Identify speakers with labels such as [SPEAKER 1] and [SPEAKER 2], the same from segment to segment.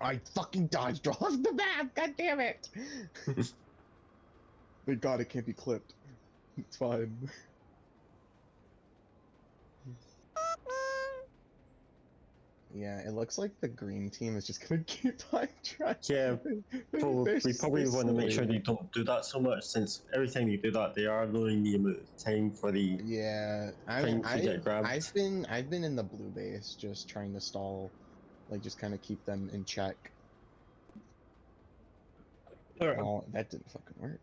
[SPEAKER 1] I fucking dodged off the map. God damn it! Thank God it can't be clipped. It's fine. Yeah, it looks like the green team is just gonna keep on trying.
[SPEAKER 2] Yeah, we probably want to make sure
[SPEAKER 1] silly.
[SPEAKER 2] they don't do that so much, since every time they do that, they are losing the amount of time for the
[SPEAKER 1] Yeah,
[SPEAKER 2] time to get grabbed.
[SPEAKER 1] I've been in the blue base just trying to stall, like just kind of keep them in check. Oh, that didn't fucking work.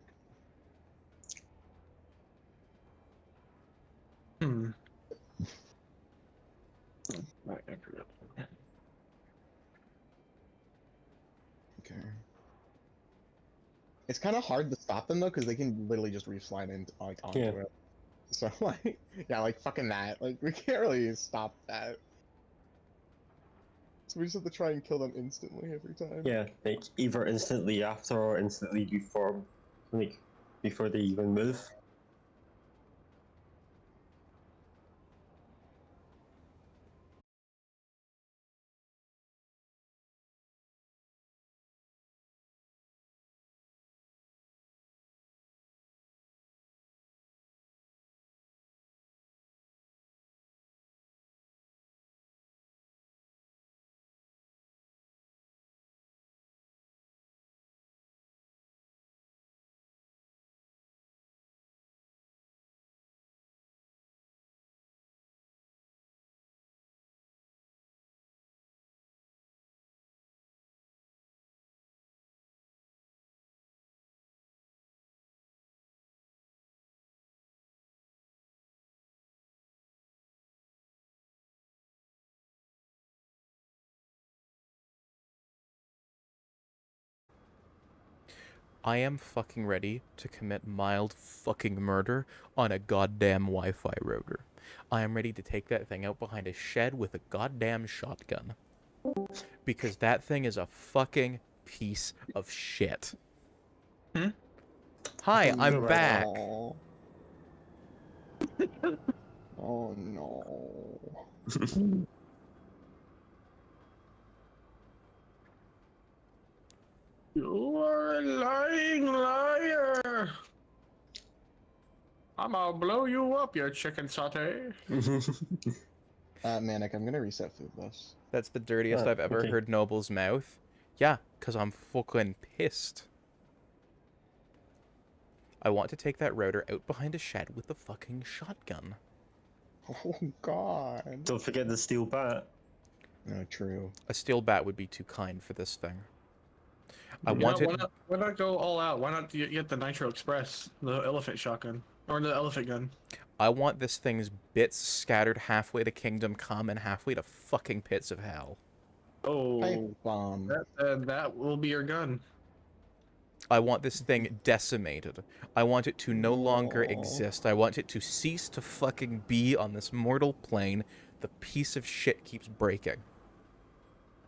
[SPEAKER 3] Hmm.
[SPEAKER 1] Okay. It's kind of hard to stop them though, because they can literally just re-slide into like onto
[SPEAKER 2] Yeah.
[SPEAKER 1] it. So like, yeah, like fucking that. Like we can't really stop that. So we just have to try and kill them instantly every time.
[SPEAKER 2] Yeah, like either instantly after or instantly before, like before they even move.
[SPEAKER 4] I am fucking ready to commit mild fucking murder on a goddamn Wi-Fi router. I am ready to take that thing out behind a shed with a goddamn shotgun. Because that thing is a fucking piece of shit.
[SPEAKER 3] Hmm?
[SPEAKER 4] Hi, I'm
[SPEAKER 2] Right.
[SPEAKER 4] back.
[SPEAKER 1] Oh. Oh no.
[SPEAKER 3] You are a lying liar. I'm gonna blow you up, you chicken saute.
[SPEAKER 1] Manic, I'm gonna reset food list.
[SPEAKER 4] That's the dirtiest I've ever
[SPEAKER 2] Okay.
[SPEAKER 4] heard Noble's mouth. Yeah, because I'm fucking pissed. I want to take that router out behind a shed with a fucking shotgun.
[SPEAKER 1] Oh God.
[SPEAKER 2] Don't forget the steel bat.
[SPEAKER 1] No, true.
[SPEAKER 4] A steel bat would be too kind for this thing. I
[SPEAKER 3] You know,
[SPEAKER 4] want it...
[SPEAKER 3] why not go all out? Why not get the Nitro Express, the elephant shotgun, or the elephant gun?
[SPEAKER 4] I want this thing's bits scattered halfway to Kingdom Come and halfway to fucking pits of hell.
[SPEAKER 1] Pipe
[SPEAKER 3] Oh,
[SPEAKER 1] bomb.
[SPEAKER 3] that will be your gun.
[SPEAKER 4] I want this thing decimated. I want it to no longer
[SPEAKER 1] No.
[SPEAKER 4] exist. I want it to cease to fucking be on this mortal plane. The piece of shit keeps breaking.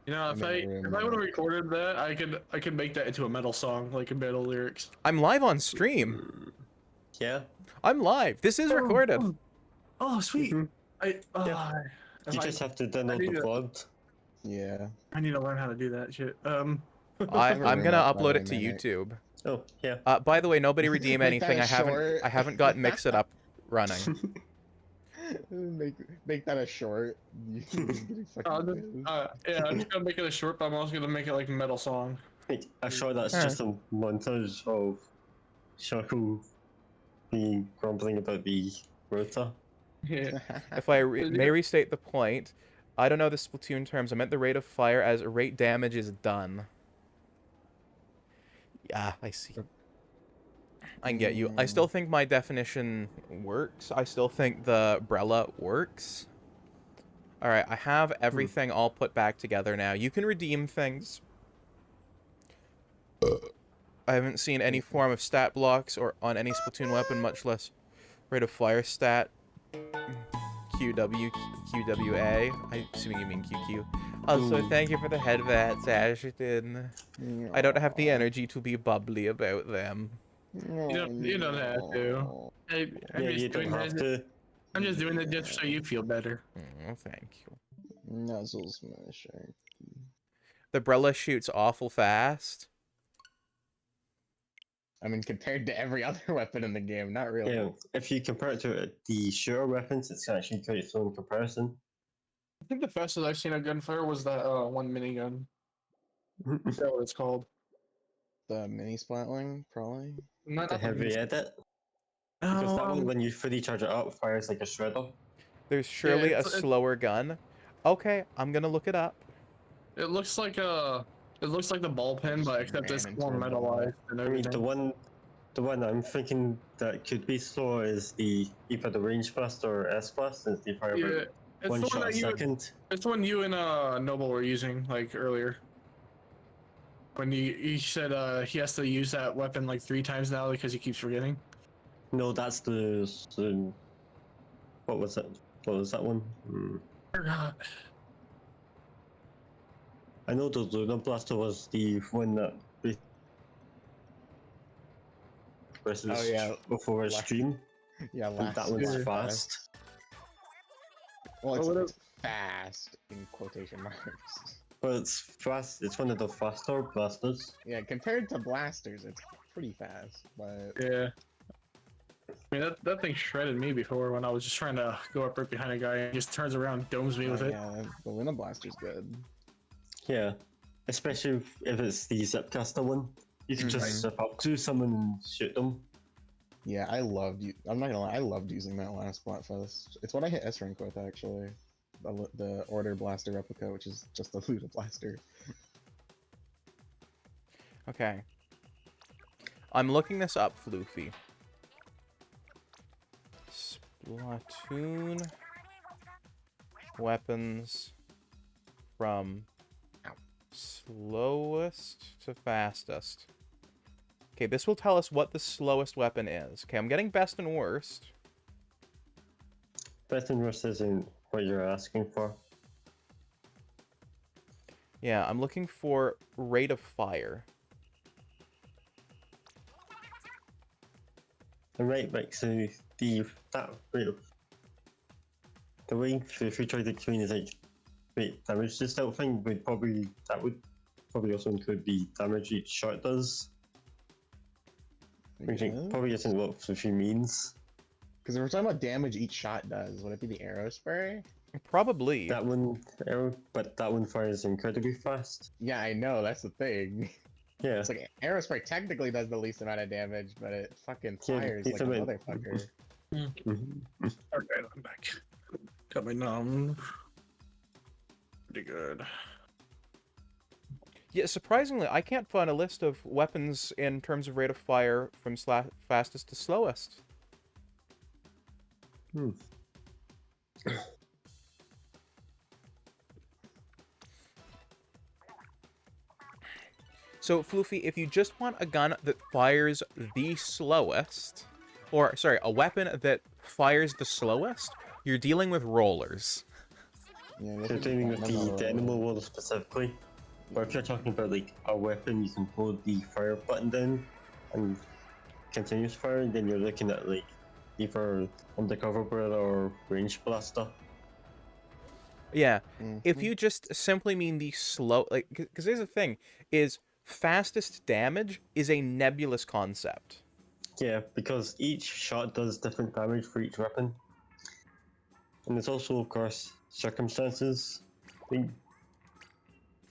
[SPEAKER 3] You know,
[SPEAKER 1] I'm in a room,
[SPEAKER 3] if I would have
[SPEAKER 1] Manic.
[SPEAKER 3] recorded that, I could make that into a metal song, like a metal lyrics.
[SPEAKER 4] I'm live on stream.
[SPEAKER 2] Yeah.
[SPEAKER 4] I'm live. This is recorded.
[SPEAKER 3] Oh, sweet.
[SPEAKER 2] Mhm.
[SPEAKER 3] I
[SPEAKER 2] You just have to download
[SPEAKER 3] need
[SPEAKER 2] the
[SPEAKER 3] to-
[SPEAKER 2] VOD.
[SPEAKER 1] Yeah.
[SPEAKER 3] I need to learn how to do that shit.
[SPEAKER 1] I'm in a
[SPEAKER 4] I'm
[SPEAKER 1] room
[SPEAKER 4] gonna
[SPEAKER 1] up, by
[SPEAKER 4] upload
[SPEAKER 1] the
[SPEAKER 4] it to
[SPEAKER 1] way, Manic.
[SPEAKER 4] YouTube.
[SPEAKER 2] Oh, yeah.
[SPEAKER 4] By the way, nobody redeem
[SPEAKER 1] Make that
[SPEAKER 4] anything.
[SPEAKER 1] a
[SPEAKER 4] I haven't got Mix It Up running.
[SPEAKER 1] make that a short. You getting fucking
[SPEAKER 3] Yeah, I'm just gonna make it a short, but I'm also gonna make it like a metal song.
[SPEAKER 2] Like, I'm sure that's
[SPEAKER 4] Alright.
[SPEAKER 2] just a montage of Shaku being grumbling about the rotor.
[SPEAKER 3] Yeah.
[SPEAKER 4] If I may restate the point, I don't know the Splatoon terms. I meant the rate of fire as rate damage is done. Yeah, I see. I can get you. I still think my definition works. I still think the Brella works. Alright, I have everything all put back together now. You can redeem things. I haven't seen any form of stat blocks or on any Splatoon weapon, much less rate of fire stat. QWA. I assuming you mean QQ. Also, thank you for the headbats, Ashton. I don't have the energy to be bubbly about them.
[SPEAKER 3] You don't have to. I'm
[SPEAKER 2] Yeah,
[SPEAKER 3] just
[SPEAKER 2] you don't
[SPEAKER 3] doing
[SPEAKER 2] have
[SPEAKER 3] that.
[SPEAKER 2] to.
[SPEAKER 3] I'm just doing that just so you feel better.
[SPEAKER 4] Oh, thank you.
[SPEAKER 1] Nuzzles my shark.
[SPEAKER 4] The Brella shoots awful fast.
[SPEAKER 1] I mean, compared to every other weapon in the game, not really.
[SPEAKER 2] Yeah, if you compare it to the shooter weapons, it's actually quite slow in comparison.
[SPEAKER 3] I think the fastest I've seen a gunfire was that one minigun. I forgot what it's called.
[SPEAKER 1] The mini splatling, probably.
[SPEAKER 3] Not
[SPEAKER 2] The
[SPEAKER 3] the
[SPEAKER 2] heavy
[SPEAKER 3] mini-
[SPEAKER 2] edit, because that one,
[SPEAKER 3] Um,
[SPEAKER 2] when you fully charge it up, fires like a shredder.
[SPEAKER 4] There's surely a
[SPEAKER 3] it's, it,
[SPEAKER 4] slower gun. Okay, I'm gonna look it up.
[SPEAKER 3] it looks like the ball pen, but
[SPEAKER 1] Just
[SPEAKER 3] except
[SPEAKER 1] ran
[SPEAKER 3] it's
[SPEAKER 1] into
[SPEAKER 3] more
[SPEAKER 1] a wall.
[SPEAKER 3] metalized and
[SPEAKER 2] I mean,
[SPEAKER 3] everything.
[SPEAKER 2] the one I'm thinking that could be slower is either the range blast or S blast, since they fire
[SPEAKER 3] Yeah,
[SPEAKER 2] about
[SPEAKER 3] it's
[SPEAKER 2] one
[SPEAKER 3] the one
[SPEAKER 2] shot a
[SPEAKER 3] that you
[SPEAKER 2] second.
[SPEAKER 3] it's the one you and Noble were using like earlier. When you said he has to use that weapon like 3 times now because he keeps forgetting.
[SPEAKER 2] No, that's the what was it? What was that one?
[SPEAKER 3] Forgot.
[SPEAKER 2] I know the Luna Blaster was the one that versus
[SPEAKER 1] Oh, yeah.
[SPEAKER 2] before a
[SPEAKER 1] La-
[SPEAKER 2] stream,
[SPEAKER 1] Yeah,
[SPEAKER 2] and that
[SPEAKER 1] last
[SPEAKER 2] one's
[SPEAKER 3] Yeah.
[SPEAKER 2] fast.
[SPEAKER 1] Well,
[SPEAKER 3] Oh,
[SPEAKER 1] it's fast in quotation marks.
[SPEAKER 2] But it's fast. It's one of the faster blasters.
[SPEAKER 1] Yeah, compared to blasters, it's pretty fast, but
[SPEAKER 3] Yeah. I mean that thing shredded me before when I was just trying to go up right behind a guy and he just turns around, domes me with it.
[SPEAKER 1] yeah, the Luna Blaster's good.
[SPEAKER 2] Yeah, especially if it's the Zipcaster one. You can just
[SPEAKER 1] Mhm.
[SPEAKER 2] zip up to someone and shoot them.
[SPEAKER 1] Yeah, I'm not gonna lie, I loved using that last Splatfest. It's what I hit S rank with, actually. The Order Blaster replica, which is just the Luna Blaster.
[SPEAKER 4] Okay. I'm looking this up, Floofy. Splatoon weapons from slowest to fastest. Okay, this will tell us what the slowest weapon is. Okay, I'm getting best and worst.
[SPEAKER 2] Best and worst isn't what you're asking for.
[SPEAKER 4] Yeah, I'm looking for rate of fire.
[SPEAKER 2] And right, so that rate of the way if we try to explain is like damage this type of thing would probably also include the damage each shot does. Which probably isn't what Sushi means.
[SPEAKER 1] Because if we're talking about damage each shot does, would it be the arrow spray?
[SPEAKER 4] Probably.
[SPEAKER 2] That one but that one fires incredibly fast.
[SPEAKER 1] Yeah, I know, that's the thing.
[SPEAKER 2] Yeah.
[SPEAKER 1] It's like arrow spray technically does the least amount of damage, but it fucking fires
[SPEAKER 2] it's
[SPEAKER 1] like a
[SPEAKER 2] a bit-
[SPEAKER 1] motherfucker.
[SPEAKER 3] Okay, I'm back. Got my num. Pretty good.
[SPEAKER 4] Yeah, surprisingly, I can't find a list of weapons in terms of rate of fire from fastest to slowest. So, Floofy, if you just want a gun that fires the slowest, or, sorry, a weapon that fires the slowest, you're dealing with rollers.
[SPEAKER 1] Yeah,
[SPEAKER 2] So you're dealing with the animal world specifically. But if you're talking about like a weapon, you can hold the fire button down and continuous fire, then you're looking at like either undercover barrel or range blaster.
[SPEAKER 4] Yeah, if
[SPEAKER 1] Mhm.
[SPEAKER 4] you just simply mean the slow, like, because here's the thing, is fastest damage is a nebulous concept.
[SPEAKER 2] Yeah, because each shot does different damage for each weapon. And there's also, of course, circumstances.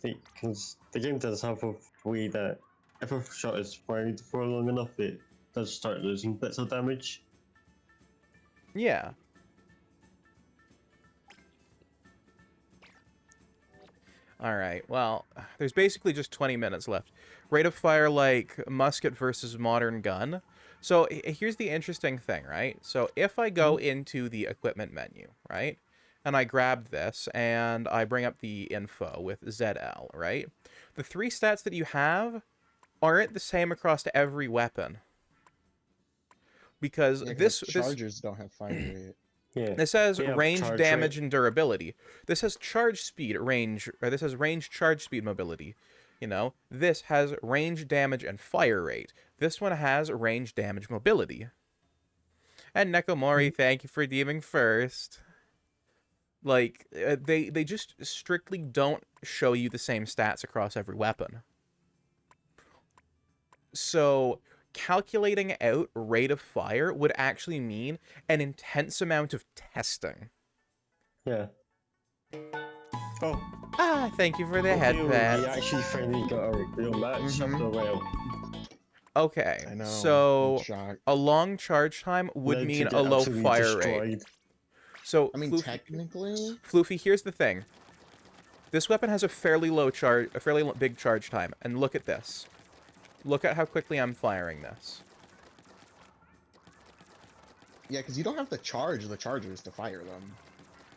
[SPEAKER 2] Because the game does have a way that if a shot is fired for long enough, it does start losing bits of damage.
[SPEAKER 4] Yeah. Alright, well, there's basically just 20 minutes left. Rate of fire like musket versus modern gun. So here's the interesting thing, right? So if I go into the equipment menu, right? And I grab this and I bring up the info with ZL, right? The 3 stats that you have aren't the same across to every weapon. Because
[SPEAKER 1] Yeah, 'cause
[SPEAKER 4] this
[SPEAKER 1] chargers don't have fire rate.
[SPEAKER 2] Yeah.
[SPEAKER 4] this has
[SPEAKER 2] They have
[SPEAKER 4] range,
[SPEAKER 2] charge
[SPEAKER 4] damage,
[SPEAKER 2] rate.
[SPEAKER 4] and durability. This has charge speed, range, or this has range, charge speed, mobility. You know, this has range, damage, and fire rate. This one has range, damage, mobility. And Nekomori, thank you for deeming first. Like, they just strictly don't show you the same stats across every weapon. So, calculating out rate of fire would actually mean an intense amount of testing.
[SPEAKER 2] Yeah. Oh,
[SPEAKER 4] Ah, thank you for the head
[SPEAKER 2] we
[SPEAKER 4] pats.
[SPEAKER 2] actually finally got a real match after a while.
[SPEAKER 4] Okay,
[SPEAKER 1] I know. I'm
[SPEAKER 4] so
[SPEAKER 1] shocked.
[SPEAKER 4] a long charge time would
[SPEAKER 2] Led to
[SPEAKER 4] mean
[SPEAKER 2] get
[SPEAKER 4] a low
[SPEAKER 2] absolutely
[SPEAKER 4] fire rate.
[SPEAKER 2] destroyed.
[SPEAKER 4] So,
[SPEAKER 1] I mean, technically,
[SPEAKER 4] Floofy, here's the thing. This weapon has a fairly big charge time, and look at this. Look at how quickly I'm firing this.
[SPEAKER 1] yeah, because you don't have to charge the chargers to fire them.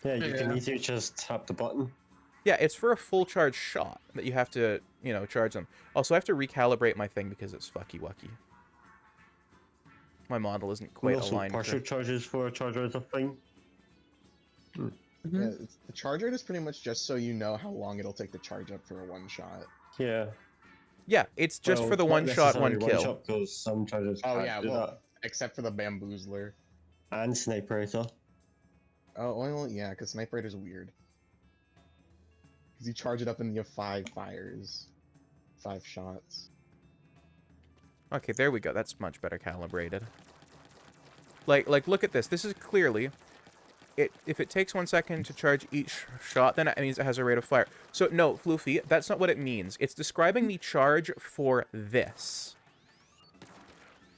[SPEAKER 2] Yeah, you can
[SPEAKER 3] Yeah.
[SPEAKER 2] easily just tap the button.
[SPEAKER 4] Yeah, it's for a full charge shot that you have to, charge them. Also, I have to recalibrate my thing because it's fucky-wucky. My model isn't quite
[SPEAKER 2] And also
[SPEAKER 4] aligned.
[SPEAKER 2] partial charges for a charger is a thing.
[SPEAKER 1] Yeah, the charger is pretty much just so you know how long it'll take to charge up for a one shot.
[SPEAKER 2] Yeah.
[SPEAKER 4] Yeah, it's just
[SPEAKER 2] Well,
[SPEAKER 4] for the
[SPEAKER 2] not
[SPEAKER 4] one shot, one
[SPEAKER 2] necessarily
[SPEAKER 4] kill.
[SPEAKER 2] shot, because some chargers
[SPEAKER 1] Oh
[SPEAKER 2] can't
[SPEAKER 1] yeah,
[SPEAKER 2] do
[SPEAKER 1] well, except for the bamboozler.
[SPEAKER 2] that. And sniper rifle.
[SPEAKER 1] Oh well, yeah, because sniper raiders are weird. Because you charge it up and you have 5 fires, 5 shots.
[SPEAKER 4] Okay, there we go. That's much better calibrated. Like, look at this. This is clearly... If it takes 1 second to charge each shot, then it means it has a rate of fire. So, no, Floofy, that's not what it means. It's describing the charge for this.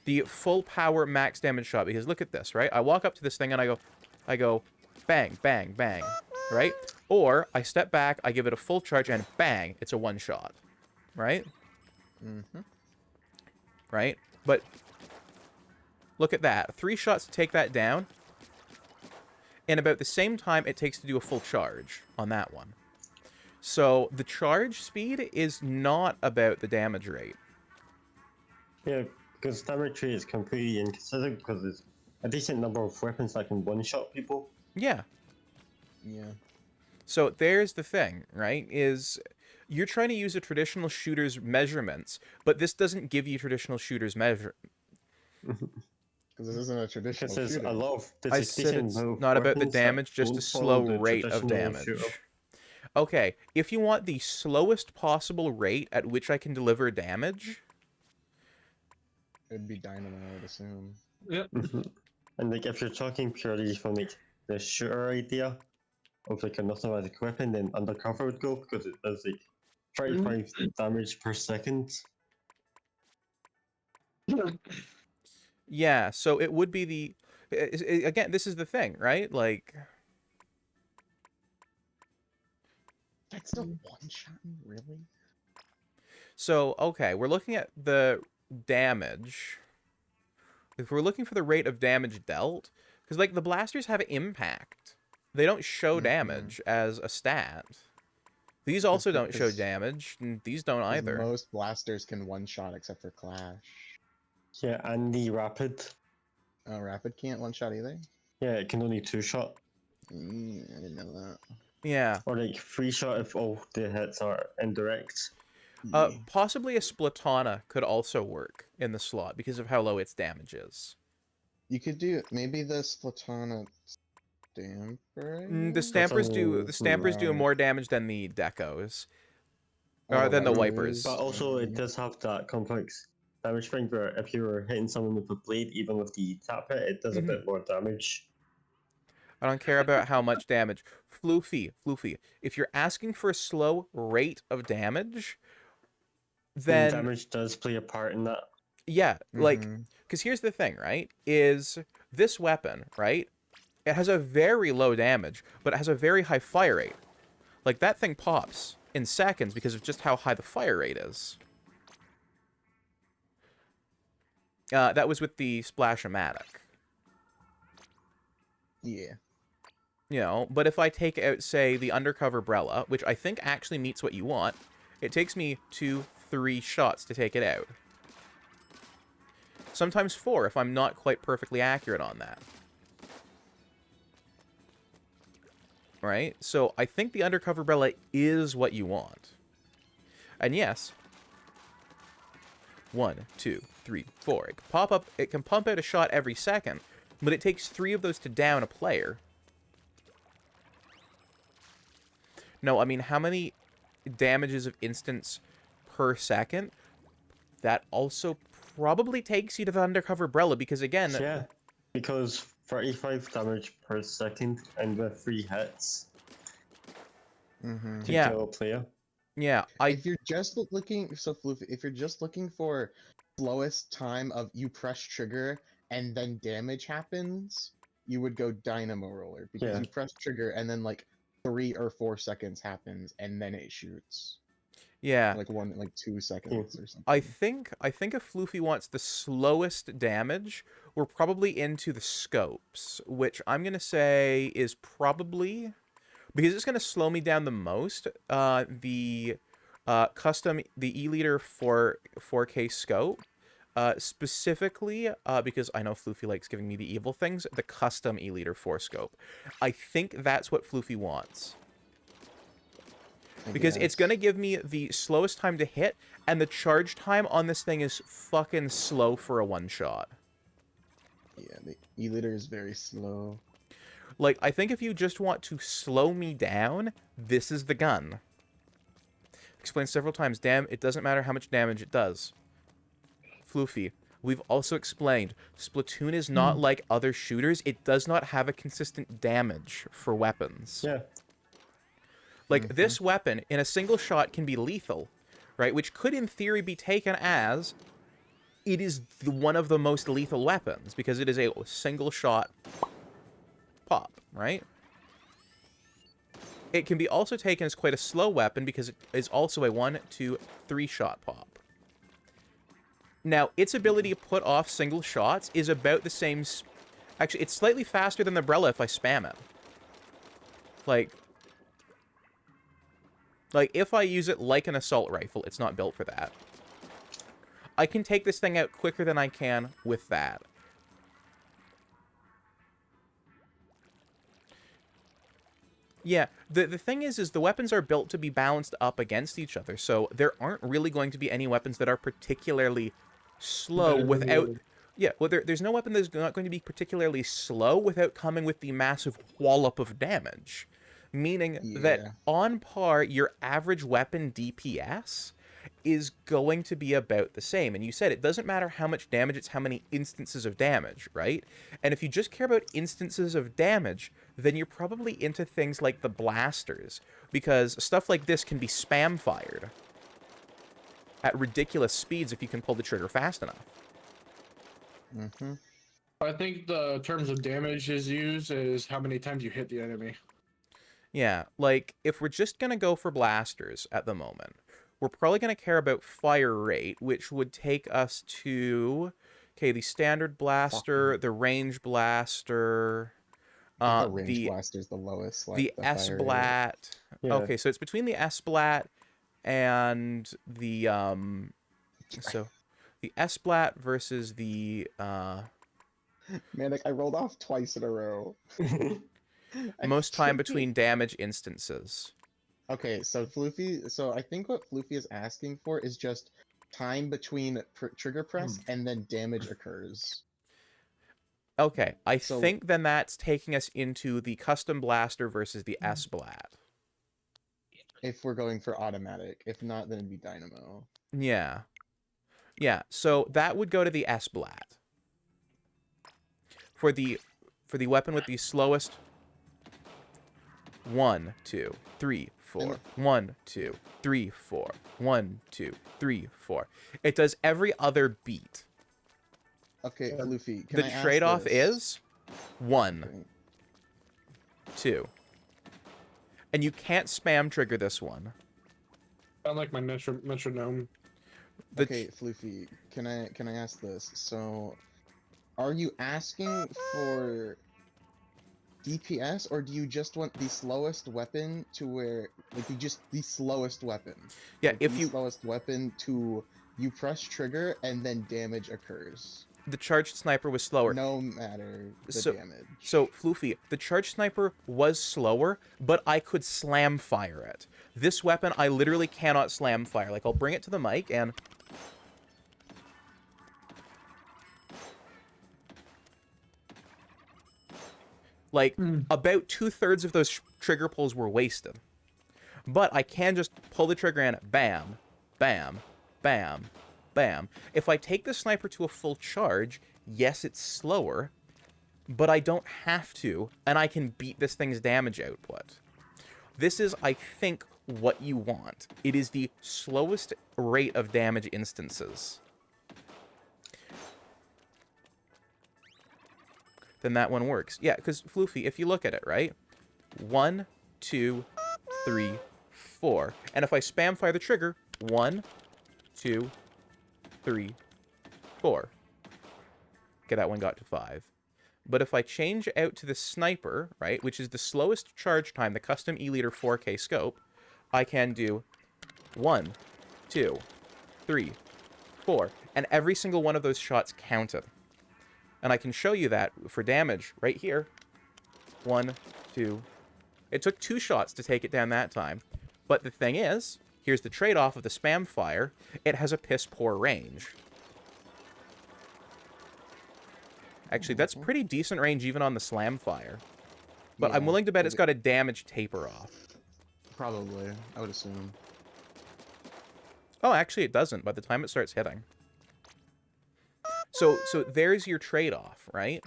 [SPEAKER 4] The full power max damage shot. Because look at this, right? I walk up to this thing and I go, bang, bang, bang, right? Or I step back, I give it a full charge, and bang, it's a one shot, right?
[SPEAKER 1] Mm-hmm.
[SPEAKER 4] Right? But look at that. 3 shots to take that down. And about the same time it takes to do a full charge on that one. So the charge speed is not about the damage rate.
[SPEAKER 2] Yeah, because damage rate is completely inconsistent because there's a decent number of weapons that can one-shot people.
[SPEAKER 4] Yeah.
[SPEAKER 1] Yeah.
[SPEAKER 4] So there's the thing, right? Is you're trying to use a traditional shooter's measurements, but this doesn't give you traditional shooter's measure.
[SPEAKER 1] Because this isn't a traditional
[SPEAKER 2] Because there's
[SPEAKER 1] shooter.
[SPEAKER 2] a lot of
[SPEAKER 4] I said it's not about the damage, just a slow rate of damage. Okay, if you want the slowest possible rate at which I can deliver damage...
[SPEAKER 1] It'd be dynamo, I would assume.
[SPEAKER 3] Yep.
[SPEAKER 2] And like if you're talking purely from like the shooter idea of like an automatic weapon, then undercover would go because it does like 35 damage per second.
[SPEAKER 4] Yeah, so it would be the... Again, this is the thing, right? Like...
[SPEAKER 1] That's still one shot, really?
[SPEAKER 4] So, okay, we're looking at the damage. If we're looking for the rate of damage dealt, because, like, the blasters have impact. They don't show damage as a stat. These also don't show damage, and these don't either.
[SPEAKER 1] Most blasters can one-shot except for Clash.
[SPEAKER 2] Yeah, and the rapid.
[SPEAKER 1] Oh, Rapid can't one-shot either?
[SPEAKER 2] Yeah, it can only 2-shot.
[SPEAKER 1] I didn't know that.
[SPEAKER 4] Yeah.
[SPEAKER 2] Or like 3-shot if all the hits are indirect.
[SPEAKER 4] Possibly a Splatana could also work in the slot because of how low its damage is.
[SPEAKER 1] You could do maybe the Splatana Stamper?
[SPEAKER 4] The Stampers do more damage than the Decos. Or than the Wipers.
[SPEAKER 2] But also it does have that complex damage thing where if you're hitting someone with a blade, even with the tap hit, it does a bit more damage.
[SPEAKER 4] I don't care about how much damage. Floofy, if you're asking for a slow rate of damage, then...
[SPEAKER 2] damage does play a part in that.
[SPEAKER 4] Yeah, like, because here's the thing, right? Is this weapon, right? It has a very low damage, but it has a very high fire rate. Like, that thing pops in seconds because of just how high the fire rate is. That was with the Splash-O-Matic.
[SPEAKER 1] Yeah.
[SPEAKER 4] You know, but if I take out, say, the Undercover Brella, which I think actually meets what you want, it takes me 2-3 shots to take it out. Sometimes 4 if I'm not quite perfectly accurate on that. Right? So I think the Undercover Brella is what you want. And yes, 1, 2, 3, 4. It can pump out a shot every second, but it takes 3 of those to down a player. No, I mean, how many damages of instance per second? That also probably takes you to the undercover umbrella, because again,
[SPEAKER 2] Yeah, because 35 damage per second and with 3 hits
[SPEAKER 1] Mm-hmm.
[SPEAKER 2] to
[SPEAKER 4] yeah,
[SPEAKER 2] kill a player.
[SPEAKER 4] yeah, I
[SPEAKER 1] If you're just looking, so Floofy, if you're just looking for slowest time of you press trigger and then damage happens, you would go Dynamo Roller because
[SPEAKER 2] Yeah.
[SPEAKER 1] you press trigger and then like 3 or 4 seconds happens and then it shoots.
[SPEAKER 4] yeah,
[SPEAKER 1] Like 2 seconds or
[SPEAKER 4] I
[SPEAKER 1] something.
[SPEAKER 4] think if Floofy wants the slowest damage, we're probably into the scopes, which I'm gonna say is probably, because it's gonna slow me down the most. The custom, the E-liter for 4K scope, specifically because I know Floofy likes giving me the evil things. The custom E-liter 4 scope, I think that's what Floofy wants,
[SPEAKER 1] I
[SPEAKER 4] because it's
[SPEAKER 1] guess.
[SPEAKER 4] gonna give me the slowest time to hit, and the charge time on this thing is fucking slow for a one shot.
[SPEAKER 1] Yeah, the E-liter is very slow.
[SPEAKER 4] Like, I think if you just want to slow me down, this is the gun. Explained several times, damn, it doesn't matter how much damage it does. Floofy, we've also explained, Splatoon is not like other shooters. It does not have a consistent damage for weapons.
[SPEAKER 2] Yeah.
[SPEAKER 4] Like, this weapon, in a single shot, can be lethal, right? Which could, in theory, be taken as it is one of the most lethal weapons, because it is a single shot pop, right? It can be also taken as quite a slow weapon, because it is also a 1, 2, 3 shot pop. Now, its ability to put off single shots is about the same... Actually, it's slightly faster than the umbrella if I spam it. Like, if I use it like an assault rifle, it's not built for that. I can take this thing out quicker than I can with that. Yeah, the thing is the weapons are built to be balanced up against each other, so there aren't really going to be any weapons that are particularly slow without... Yeah, well, there's no weapon that's not going to be particularly slow without coming with the massive wallop of damage. Meaning that
[SPEAKER 1] Yeah.
[SPEAKER 4] on par, your average weapon DPS is going to be about the same. And you said it doesn't matter how much damage, it's how many instances of damage, right? And if you just care about instances of damage, then you're probably into things like the blasters, because stuff like this can be spam fired at ridiculous speeds if you can pull the trigger fast enough.
[SPEAKER 3] I think the terms of damage is used is how many times you hit the enemy.
[SPEAKER 4] Yeah, like, if we're just gonna go for blasters at the moment, we're probably gonna care about fire rate, which would take us to... Okay, the standard blaster, the range blaster,
[SPEAKER 1] The range
[SPEAKER 4] the
[SPEAKER 1] blaster is the lowest, like
[SPEAKER 4] the
[SPEAKER 1] the fire rate.
[SPEAKER 4] S-Blat.
[SPEAKER 2] Yeah.
[SPEAKER 4] Okay, so it's between the S-Blat and the so the S-Blat versus the
[SPEAKER 1] Man, like, I rolled off twice in a row. I
[SPEAKER 4] most time
[SPEAKER 1] can't
[SPEAKER 4] between damage instances.
[SPEAKER 1] Okay, so Floofy, so I think what Floofy is asking for is just time between trigger press and then damage occurs.
[SPEAKER 4] Okay, I
[SPEAKER 1] So-
[SPEAKER 4] think then that's taking us into the custom blaster versus the S-Blat.
[SPEAKER 1] If we're going for automatic, if not, then it'd be dynamo.
[SPEAKER 4] Yeah. Yeah, so that would go to the S-Blat. For the weapon with the slowest 1, 2, 3, 4. 1, 2, 3, 4. 1, 2, 3, 4. It does every other beat.
[SPEAKER 1] Okay, Floofy, can
[SPEAKER 4] The
[SPEAKER 1] I ask
[SPEAKER 4] trade-off
[SPEAKER 1] this?
[SPEAKER 4] is 1,
[SPEAKER 1] Okay.
[SPEAKER 4] 2. And you can't spam trigger this one.
[SPEAKER 3] Sound like my metronome.
[SPEAKER 1] Okay, Floofy, can I ask this? So, are you asking for DPS, or do you just want the slowest weapon to where, like, the slowest weapon?
[SPEAKER 4] Yeah,
[SPEAKER 1] Like,
[SPEAKER 4] if
[SPEAKER 1] the
[SPEAKER 4] you...
[SPEAKER 1] slowest weapon to you press trigger and then damage occurs,
[SPEAKER 4] The charged sniper was slower.
[SPEAKER 1] no matter the damage.
[SPEAKER 4] So, Floofy, the charged sniper was slower, but I could slam fire it. This weapon, I literally cannot slam fire. Like, I'll bring it to the mic and... Like, about 2/3 of those trigger pulls were wasted. But I can just pull the trigger and bam, bam, bam, bam. If I take the sniper to a full charge, yes, it's slower, but I don't have to, and I can beat this thing's damage output. This is, I think, what you want. It is the slowest rate of damage instances. Then that one works. Yeah, because, Floofy, if you look at it, right? 1, 2, 3, 4. And if I spam fire the trigger, 1, 2, 3, 4. Okay, that one got to 5. But if I change out to the sniper, right, which is the slowest charge time, the custom E-liter 4K scope, I can do 1, 2, 3, 4. And every single one of those shots counted. And I can show you that for damage right here. 1, 2. It took 2 shots to take it down that time. But the thing is, here's the trade-off of the spam fire. It has a piss-poor range. Actually, that's pretty decent range even on the slam fire. But
[SPEAKER 1] Yeah,
[SPEAKER 4] I'm willing to bet it's got a damage taper off.
[SPEAKER 1] Probably, I would assume.
[SPEAKER 4] Oh, actually, it doesn't by the time it starts hitting. So there's your trade-off, right?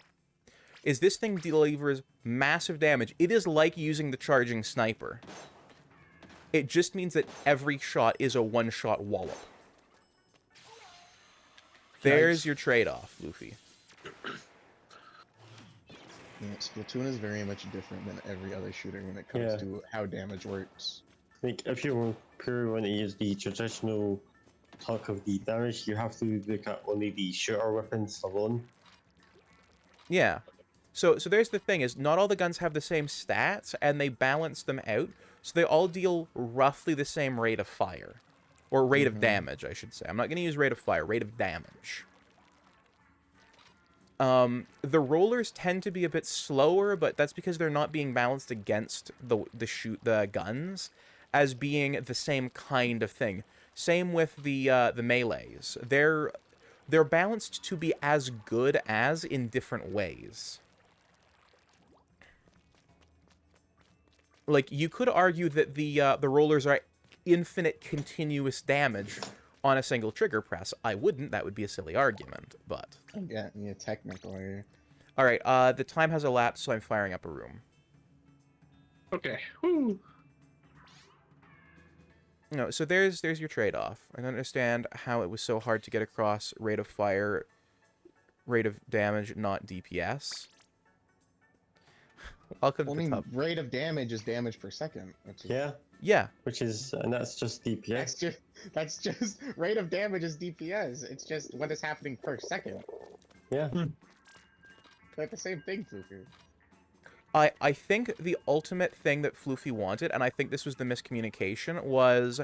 [SPEAKER 4] Is this thing delivers massive damage. It is like using the charging sniper. It just means that every shot is a one-shot wallop. There's your trade-off, Luffy.
[SPEAKER 1] Yeah, Splatoon is very much different than every other shooter when it comes to how damage works.
[SPEAKER 2] Like, if you purely want to use the traditional talk of the damage, you have to look at only the shooter weapons alone.
[SPEAKER 4] Yeah. So there's the thing, is not all the guns have the same stats, and they balance them out, so they all deal roughly the same rate of fire. Or rate of damage, I should say. I'm not going to use rate of fire, rate of damage. The rollers tend to be a bit slower, but that's because they're not being balanced against the guns as being the same kind of thing. Same with the melees. They're balanced to be as good as in different ways. Like, you could argue that the rollers are infinite continuous damage on a single trigger press. I wouldn't. That would be a silly argument, but...
[SPEAKER 1] Yeah, technically.
[SPEAKER 4] Alright, the time has elapsed, so I'm firing up a room.
[SPEAKER 3] Okay. Woo.
[SPEAKER 4] No, so there's your trade-off. I don't understand how it was so hard to get across rate of fire, rate of damage, not DPS. Welcome to the top.
[SPEAKER 1] Rate of damage is damage per second.
[SPEAKER 2] Yeah.
[SPEAKER 4] Yeah.
[SPEAKER 2] And that's just DPS.
[SPEAKER 1] That's just rate of damage is DPS. It's just what is happening per second.
[SPEAKER 2] Yeah.
[SPEAKER 1] Like the same thing, Fluker.
[SPEAKER 4] I think the ultimate thing that Floofy wanted, and I think this was the miscommunication, was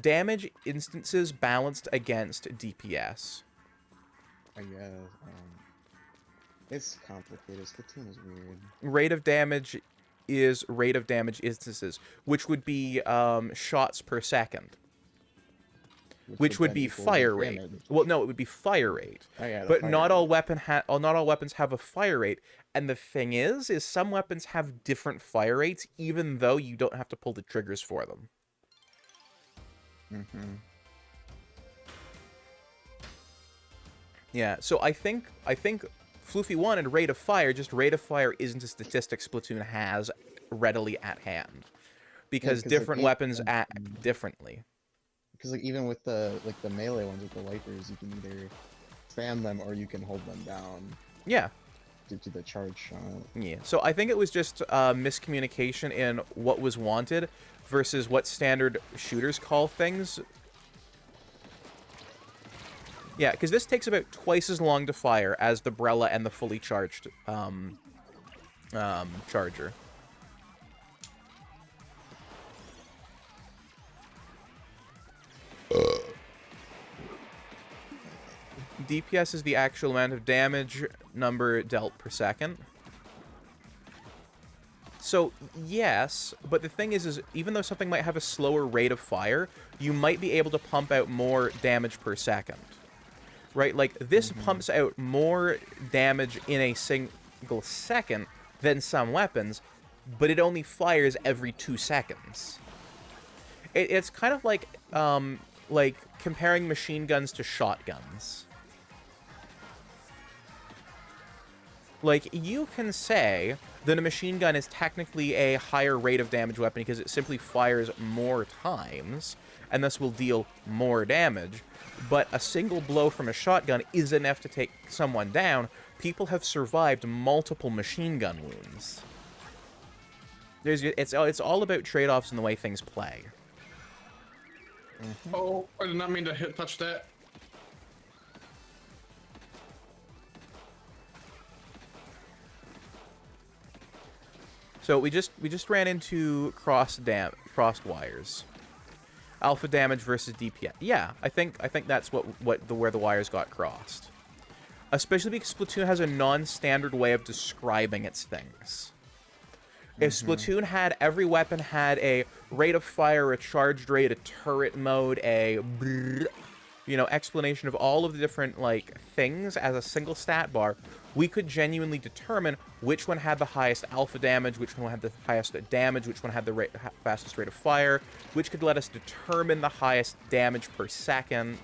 [SPEAKER 4] damage instances balanced against DPS.
[SPEAKER 1] I guess. It's complicated. Splatoon is weird.
[SPEAKER 4] Rate of damage is rate of damage instances, which would be shots per second. Which would be fire rate. Well, no, it would be fire rate.
[SPEAKER 1] Oh, yeah,
[SPEAKER 4] but not all weapons have a fire rate. And the thing is some weapons have different fire rates, even though you don't have to pull the triggers for them. Yeah, so I think Floofy wanted rate of fire, just rate of fire isn't a statistic Splatoon has readily at hand. Because different weapons act differently.
[SPEAKER 1] Because like even with the melee ones with the wipers, you can either spam them or you can hold them down.
[SPEAKER 4] Yeah.
[SPEAKER 1] Due to the charge shot.
[SPEAKER 4] Yeah. So I think it was just miscommunication in what was wanted versus what standard shooters call things. Yeah, because this takes about twice as long to fire as the Brella and the fully charged charger. DPS is the actual amount of damage number dealt per second. So, yes, but the thing is even though something might have a slower rate of fire, you might be able to pump out more damage per second. Right? Like, this pumps out more damage in a single second than some weapons, but it only fires every 2 seconds. It's kind of like comparing machine guns to shotguns. Like, you can say that a machine gun is technically a higher rate of damage weapon because it simply fires more times, and thus will deal more damage. But a single blow from a shotgun is enough to take someone down. People have survived multiple machine gun wounds. It's all about trade-offs in the way things play.
[SPEAKER 3] Oh, I did not mean to touch that.
[SPEAKER 4] So we just ran into crossed wires. Alpha damage versus DPS. Yeah, I think that's where the wires got crossed. Especially because Splatoon has a non-standard way of describing its things. If Splatoon had, every weapon had a rate of fire, a charged rate, a turret mode, a explanation of all of the different, like, things as a single stat bar, we could genuinely determine which one had the highest alpha damage, which one had the highest damage, which one had the fastest rate of fire, which could let us determine the highest damage per second.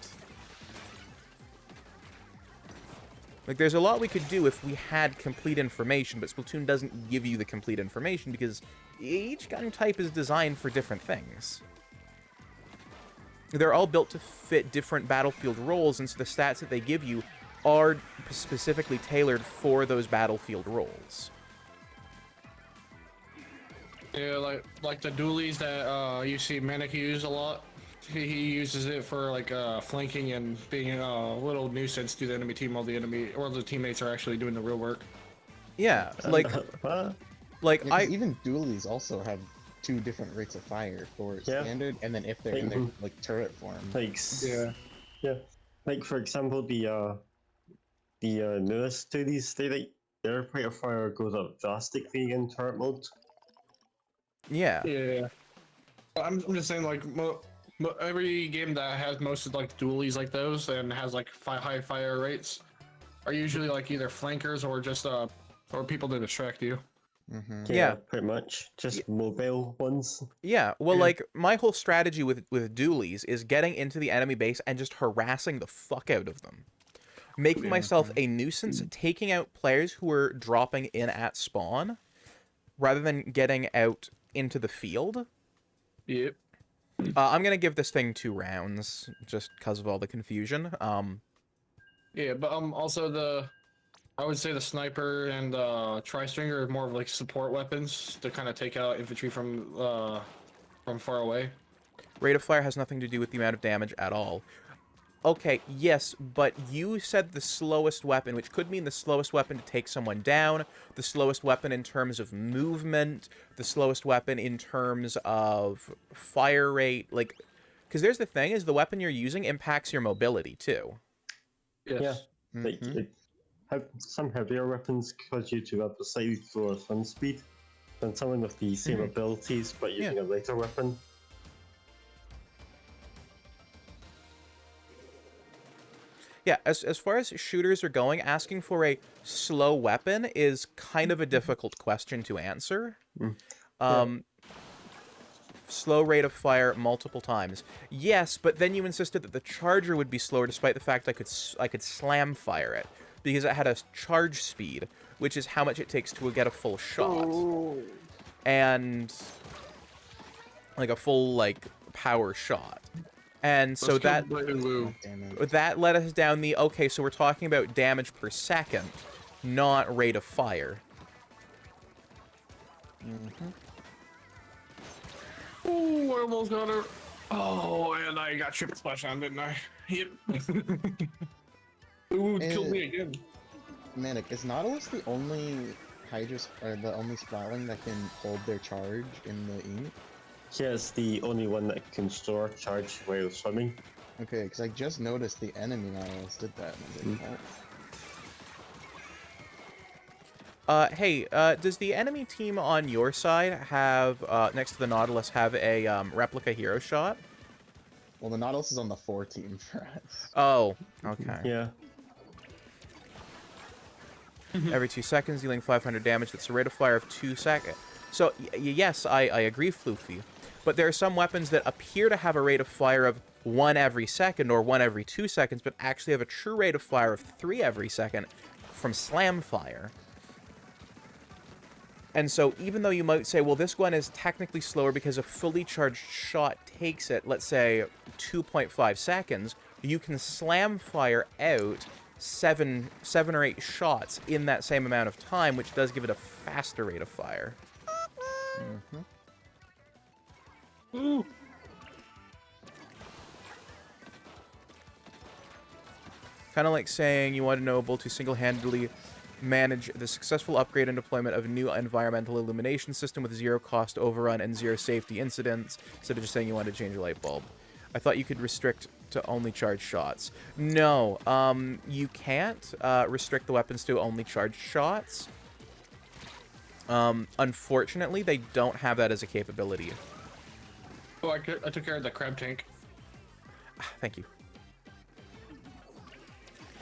[SPEAKER 4] Like, there's a lot we could do if we had complete information, but Splatoon doesn't give you the complete information because each gun type is designed for different things. They're all built to fit different battlefield roles, and so the stats that they give you are specifically tailored for those battlefield roles.
[SPEAKER 3] Yeah, like the dualies that you see Manic use a lot. He uses it for like flanking and being a little nuisance to the enemy team while the teammates are actually doing the real work.
[SPEAKER 4] Yeah, like
[SPEAKER 1] Yeah, even dualies also have 2 different rates of fire for standard, and then if they're in their like turret form.
[SPEAKER 2] Like like for example, the newest Cuties, their rate of fire goes up drastically in turret mode.
[SPEAKER 4] Yeah.
[SPEAKER 3] Yeah. I'm just saying, like, every game that has most of like dualies like those and has like high fire rates are usually like either flankers or just or people to distract you.
[SPEAKER 4] Yeah,
[SPEAKER 2] pretty much just mobile ones.
[SPEAKER 4] Yeah, well, like, my whole strategy with dualies is getting into the enemy base and just harassing the fuck out of them. Making myself a nuisance, taking out players who are dropping in at spawn, rather than getting out into the field.
[SPEAKER 3] Yep.
[SPEAKER 4] I'm gonna give this thing 2 rounds, just because of all the confusion.
[SPEAKER 3] Yeah, but also I would say the sniper and tri-stringer are more of like support weapons to kind of take out infantry from far away.
[SPEAKER 4] Rate of fire has nothing to do with the amount of damage at all. Okay, yes, but you said the slowest weapon, which could mean the slowest weapon to take someone down, the slowest weapon in terms of movement, the slowest weapon in terms of fire rate, like, because there's the thing, is the weapon you're using impacts your mobility, too.
[SPEAKER 3] Yes.
[SPEAKER 2] Yeah, like, some heavier weapons cause you to have a slightly slower swim speed than someone with the same abilities, but using a lighter weapon.
[SPEAKER 4] Yeah, as far as shooters are going, asking for a slow weapon is kind of a difficult question to answer. Slow rate of fire multiple times. Yes, but then you insisted that the charger would be slower despite the fact I could slam fire it, because it had a charge speed, which is how much it takes to get a full shot. And like a full, like, power shot. And so that let us down the, okay, so we're talking about damage per second, not rate of fire.
[SPEAKER 3] Oh, I almost got her. Oh, and I got triple splash on, didn't I? Yep. Ooh, killed me again.
[SPEAKER 1] Manic, is Nautilus the only the only Splatling that can hold their charge in the ink?
[SPEAKER 2] Yeah, it's the only one that can store charge while swimming.
[SPEAKER 1] Okay, because I just noticed the enemy Nautilus did that. And I was like,
[SPEAKER 4] Hey, does the enemy team on your side have, next to the Nautilus, have a, replica hero shot?
[SPEAKER 1] well, the Nautilus is on the 4 team for us.
[SPEAKER 4] Oh, okay.
[SPEAKER 2] Yeah.
[SPEAKER 4] Every 2 seconds, dealing 500 damage. That's a rate of fire of 2 seconds. So, yes, I agree, Floofy. but there are some weapons that appear to have a rate of fire of 1 every second or 1 every 2 seconds, but actually have a true rate of fire of 3 every second from slam fire. And so even though you might say, well, this one is technically slower because a fully charged shot takes it, let's say, 2.5 seconds, you can slam fire out seven or 8 shots in that same amount of time, which does give it a faster rate of fire.
[SPEAKER 2] Ooh.
[SPEAKER 4] Kind of like saying you want Noble to single-handedly manage the successful upgrade and deployment of a new environmental illumination system with 0 cost overrun and 0 safety incidents, instead of just saying you want to change a light bulb. I thought you could restrict to only charged shots. No, you can't restrict the weapons to only charged shots. Unfortunately, they don't have that as a capability.
[SPEAKER 3] Oh, I took care of the crab tank.
[SPEAKER 4] Thank you.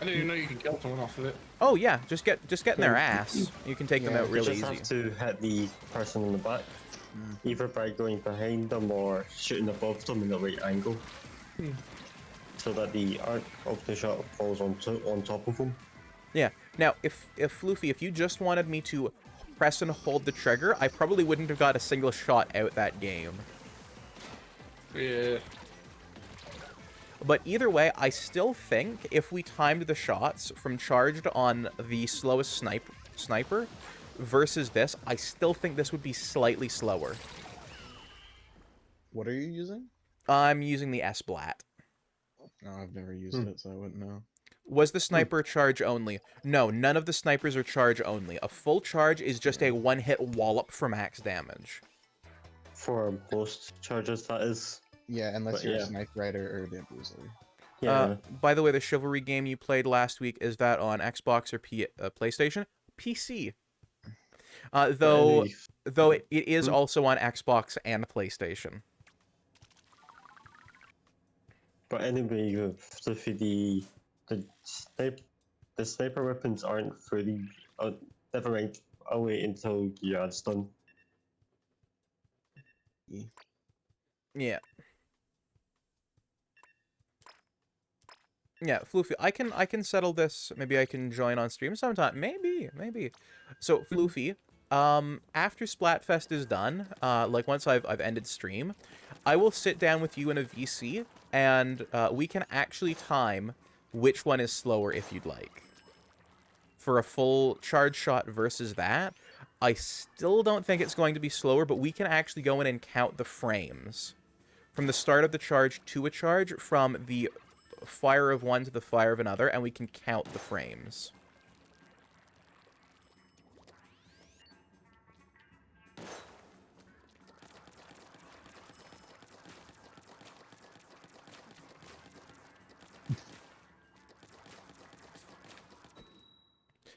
[SPEAKER 3] I didn't even know you could kill someone off of it.
[SPEAKER 4] Oh yeah, just get in their ass. You can take them out really
[SPEAKER 2] You
[SPEAKER 4] easy.
[SPEAKER 2] just have to hit the person in the back, either by going behind them or shooting above them in the right angle, so that the arc of the shot falls on top of them.
[SPEAKER 4] Yeah. Now, if Floofy, if you just wanted me to press and hold the trigger, I probably wouldn't have got a single shot out that game.
[SPEAKER 3] Yeah.
[SPEAKER 4] But either way, I still think if we timed the shots from charged on the slowest sniper versus this, I still think this would be slightly slower.
[SPEAKER 1] What are you using?
[SPEAKER 4] I'm using the Splat.
[SPEAKER 1] No, I've never used it, so I wouldn't know.
[SPEAKER 4] Was the sniper charge only? No, none of the snipers are charge only. A full charge is just a one-hit wallop for max damage.
[SPEAKER 2] For most charges, that is.
[SPEAKER 1] Yeah, unless
[SPEAKER 2] But
[SPEAKER 1] you're
[SPEAKER 2] yeah.
[SPEAKER 1] a sniper rider or a bamboozler.
[SPEAKER 2] Yeah.
[SPEAKER 4] By the way, the Chivalry game you played last week, is that on Xbox or PlayStation? PC. Though it is also on Xbox and PlayStation.
[SPEAKER 2] But anyway, the sniper weapons aren't fully. Never mind. I'll wait until your ad's done.
[SPEAKER 4] Yeah. Yeah, Floofy, I can settle this. Maybe I can join on stream sometime. Maybe. So, Floofy, after Splatfest is done, like once I've ended stream, I will sit down with you in a VC, and we can actually time which one is slower if you'd like. For a full charge shot versus that, I still don't think it's going to be slower, but we can actually go in and count the frames. From the start of the charge to a charge, from the fire of one to the fire of another, and we can count the frames.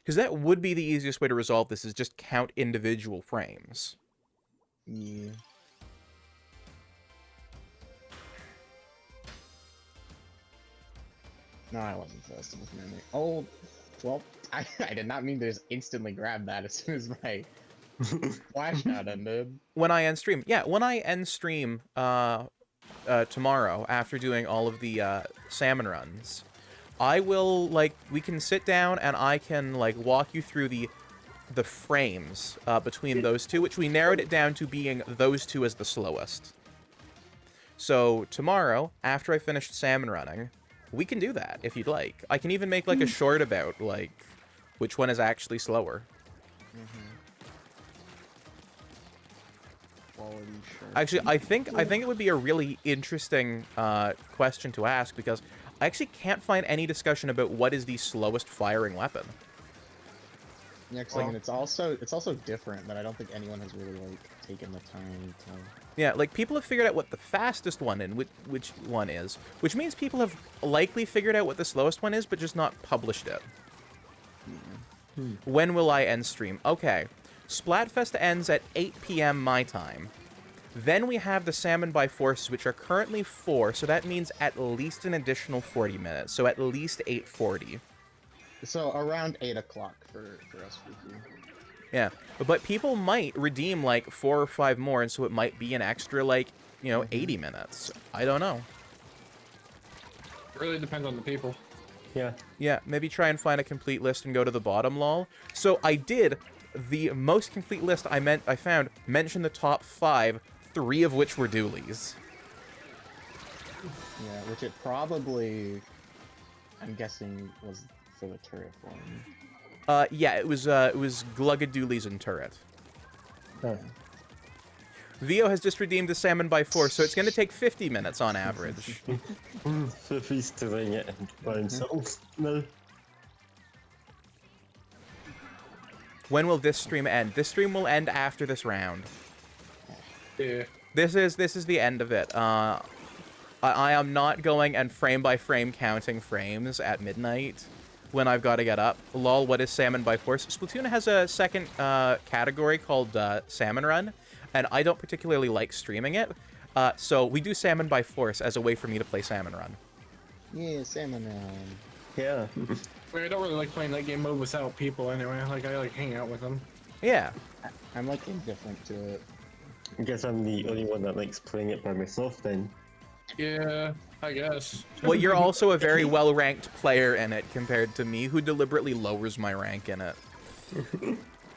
[SPEAKER 4] Because that would be the easiest way to resolve this, is just count individual frames.
[SPEAKER 1] Yeah. No, I wasn't fasting with memory. Oh, well, I did not mean to just instantly grab that as soon as my flash shot ended.
[SPEAKER 4] When I end stream. Yeah, when I end stream tomorrow, after doing all of the salmon runs, I will, like, we can sit down and I can, like, walk you through the frames between those two, which we narrowed it down to being those two as the slowest. So tomorrow, after I finish salmon running, we can do that if you'd like. I can even make like a short about like which one is actually slower.
[SPEAKER 1] Quality sharp.
[SPEAKER 4] Actually, I think it would be a really interesting question to ask, because I actually can't find any discussion about what is the slowest firing weapon.
[SPEAKER 1] Next thing, and it's also different that I don't think anyone has really like taken the time to.
[SPEAKER 4] Yeah, like people have figured out what the fastest one and which one is, which means people have likely figured out what the slowest one is, but just not published it. When will I end stream? Okay, Splatfest ends at 8 p.m. my time. Then we have the Salmon by Force, which are currently 4, so that means at least an additional 40 minutes, so at least 8:40.
[SPEAKER 1] So around 8 o'clock for us.
[SPEAKER 4] Yeah, but people might redeem like 4 or 5 more, and so it might be an extra like
[SPEAKER 1] Mhm.
[SPEAKER 4] 80 minutes. I don't know.
[SPEAKER 3] It really depends on the people.
[SPEAKER 2] Yeah.
[SPEAKER 4] Yeah, maybe try and find a complete list and go to the bottom, lol. So I did the most complete list I found mentioned the top 5, 3 of which were dualies.
[SPEAKER 1] Yeah, which it probably, I'm guessing, was for the turret one.
[SPEAKER 4] Yeah, it was Glugga dualies and turret.
[SPEAKER 2] Huh.
[SPEAKER 4] Vio has just redeemed the salmon by force, so it's going to take 50 minutes on average.
[SPEAKER 2] So if he's doing it by himself, no.
[SPEAKER 4] When will this stream end? This stream will end after this round.
[SPEAKER 3] Yeah.
[SPEAKER 4] This is the end of it. I am not going and frame by frame counting frames at midnight when I've got to get up. Lol, what is salmon by force? Splatoon has a second category called salmon run, and I don't particularly like streaming it. So we do salmon by force as a way for me to play salmon run.
[SPEAKER 1] Yeah, salmon.
[SPEAKER 2] Yeah.
[SPEAKER 3] I don't really like playing that game mode without people anyway. Like, I like hanging out with them.
[SPEAKER 4] Yeah.
[SPEAKER 1] I'm like indifferent to it.
[SPEAKER 2] I guess I'm the only one that likes playing it by myself then.
[SPEAKER 3] Yeah, I guess.
[SPEAKER 4] Well, you're also a very well-ranked player in it compared to me, who deliberately lowers my rank in it.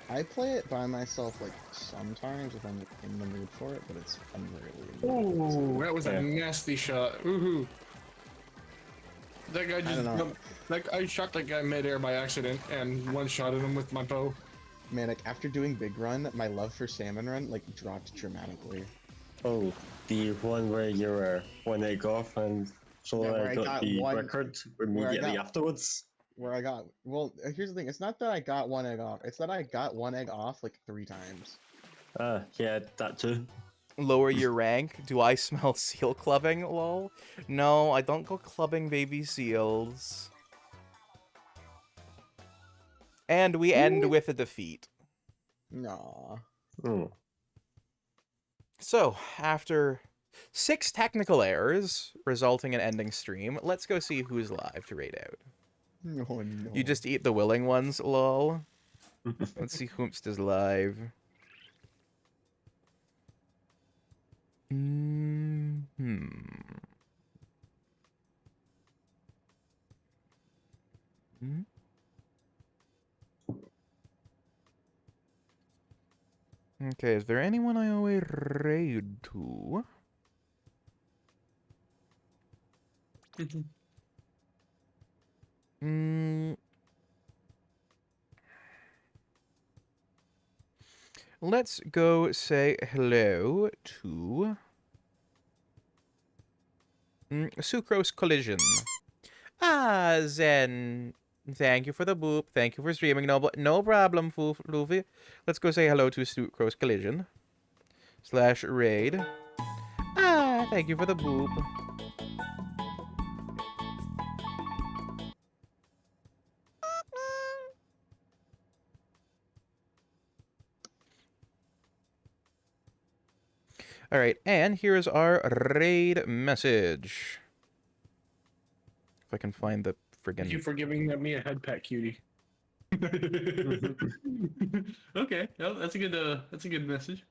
[SPEAKER 1] I play it by myself like sometimes if I'm in the mood for it, but I'm rarely in the mood.
[SPEAKER 3] Ooh, that was a nasty shot. Ooh. That guy just
[SPEAKER 1] don't know.
[SPEAKER 3] I shot that guy midair by accident and one-shotted him with my bow.
[SPEAKER 1] Man, like after doing Big Run, my love for Salmon Run like dropped dramatically.
[SPEAKER 2] Oh, the one where you were one egg off and so
[SPEAKER 1] Yeah, where
[SPEAKER 2] I
[SPEAKER 1] I
[SPEAKER 2] got
[SPEAKER 1] got
[SPEAKER 2] the
[SPEAKER 1] one-
[SPEAKER 2] record
[SPEAKER 1] where I
[SPEAKER 2] immediately
[SPEAKER 1] got-
[SPEAKER 2] afterwards.
[SPEAKER 1] Where I got here's the thing, it's not that I got one egg off, it's that I got one egg off like 3 times.
[SPEAKER 2] Ah, yeah, that too.
[SPEAKER 4] Lower your rank? Do I smell seal clubbing, lol? No, I don't go clubbing baby seals. And we end with a defeat.
[SPEAKER 1] Nah.
[SPEAKER 2] Hmm.
[SPEAKER 4] So, after 6 technical errors resulting in ending stream, let's go see who's live to raid out.
[SPEAKER 1] No, no.
[SPEAKER 4] You just eat the willing ones, lol. Let's see whomst is live. Okay, is there anyone I owe a raid to? Let's go say hello to Sucrose Collision. Ah, Zen. Thank you for the boop. Thank you for streaming. No problem, Luffy. Let's go say hello to Sucrose Collision. /raid. Ah, thank you for the boop. Alright, and here's our raid message. If I can find the friggin'...
[SPEAKER 3] Thank you for giving me a head pet, cutie. Okay, well, that's a good message.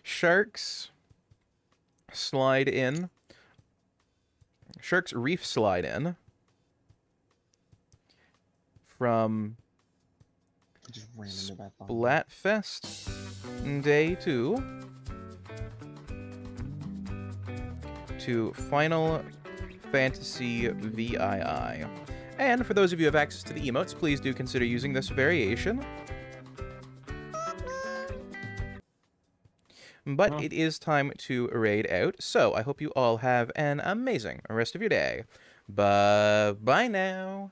[SPEAKER 4] Sharks slide in. Sharks reef slide in. From
[SPEAKER 1] Just ran into that bomb.
[SPEAKER 4] Splatfest Day 2 to Final Fantasy VII. And for those of you who have access to the emotes, please do consider using this variation. But it is time to raid out, so I hope you all have an amazing rest of your day. Bye now.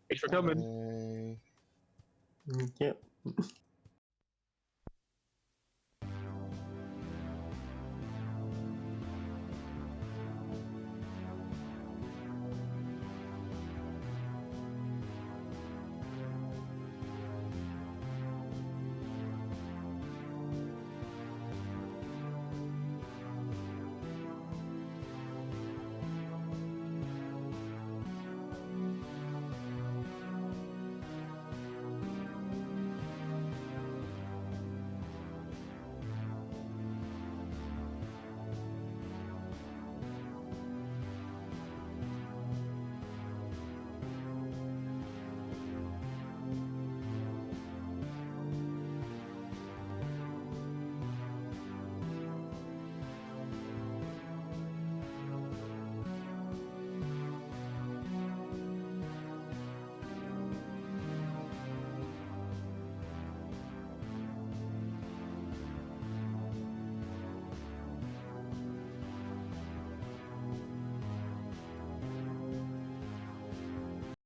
[SPEAKER 3] Thanks for coming.
[SPEAKER 1] Bye.
[SPEAKER 2] Yep.